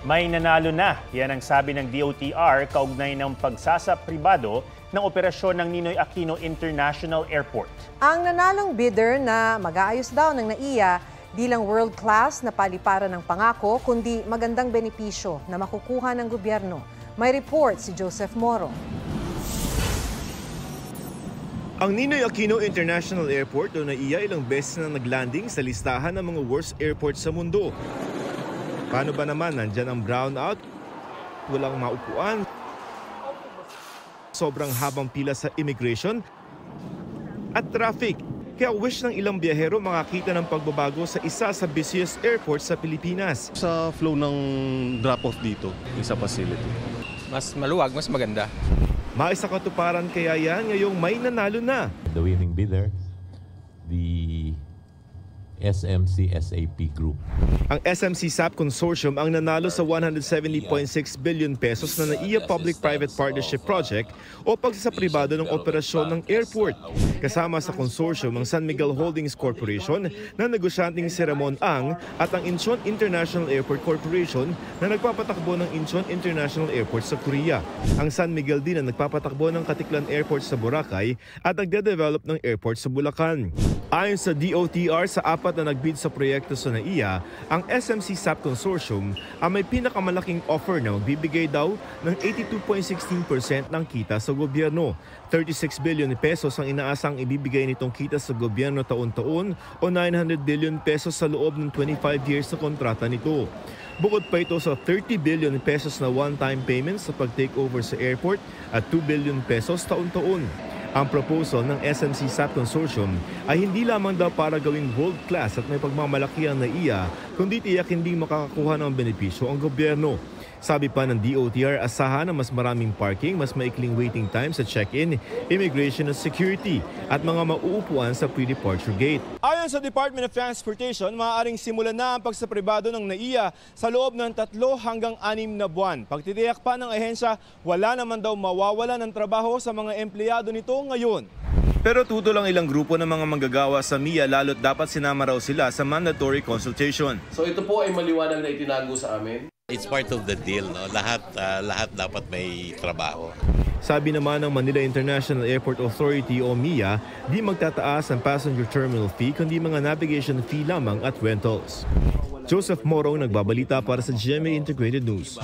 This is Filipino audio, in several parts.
May nanalo na, yan ang sabi ng DOTR kaugnay ng pagsasap pribado ng operasyon ng Ninoy Aquino International Airport. Ang nanalong bidder na mag-aayos daw ng NAIA di lang world-class na paliparan ng pangako, kundi magandang benepisyo na makukuha ng gobyerno. May report si Joseph Moro. Ang Ninoy Aquino International Airport o NAIA ilang beses na naglanding sa listahan ng mga worst airports sa mundo. Paano ba naman nandyan ang brownout? Walang maupuan. Sobrang habang pila sa immigration at traffic. Kaya wish ng ilang biyahero makakita ng pagbabago sa isa sa busiest airport sa Pilipinas. Sa flow ng drop-off dito, sa facility. Mas maluwag, mas maganda. Maisa katuparan kaya yan ngayong may nanalo na. The winning bidder, the SMC SAP Group. Ang SMC SAP Consortium ang nanalo sa 170.6 billion pesos na NAIA Public-Private Partnership Project o pagsasapribado ng operasyon ng airport. Kasama sa consortium ang San Miguel Holdings Corporation na negosyanteng si Ramon Ang at ang Incheon International Airport Corporation na nagpapatakbo ng Incheon International Airport sa Korea. Ang San Miguel din ang nagpapatakbo ng Katiklan Airport sa Boracay at nagde-develop ng airport sa Bulacan. Ayon sa DOTR, sa apat na nagbid sa proyekto sa NAIA, ang SMC SAP Consortium ang may pinakamalaking offer na magbibigay daw ng 82.16% ng kita sa gobyerno. 36 billion pesos ang inaasang ibibigay nitong kita sa gobyerno taon-taon o 900 billion pesos sa loob ng 25 years na kontrata nito. Bukod pa ito sa 30 billion pesos na one-time payments sa pag-takeover sa airport at 2 billion pesos taon-taon. Ang proposal ng SMC SAP Consortium ay hindi lamang daw para gawing world-class at may pagmamalaki ang NAIA, kundi tiyak hindi makakakuha ng benepisyo ang gobyerno. Sabi pa ng DOTR, asahan ng mas maraming parking, mas maikling waiting time sa check-in, immigration at security, at mga mauupuan sa pre-departure gate. Ayon sa Department of Transportation, maaaring simulan na ang pagsapribado ng NAIA sa loob ng 3 hanggang 6 na buwan. Pagtitiyak pa ng ahensya, wala naman daw mawawala ng trabaho sa mga empleyado nito ngayon. Pero tuto lang ilang grupo ng mga manggagawa sa MIA lalo't dapat sinama raw sila sa mandatory consultation. So ito po ay maliwanag na itinago sa amin. It's part of the deal, no? Lahat dapat may trabaho. Sabi naman ng Manila International Airport Authority o MIA, di magtataas ang passenger terminal fee kundi mga navigation fee lamang at rentals. Joseph Morong nagbabalita para sa GMA Integrated News.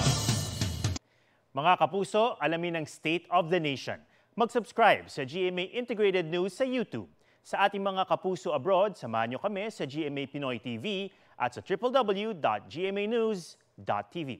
Mga kapuso, alamin ang State of the Nation. Mag-subscribe sa GMA Integrated News sa YouTube. Sa ating mga kapuso abroad, samahan nyo kami sa GMA Pinoy TV at sa www.gmanews.tv.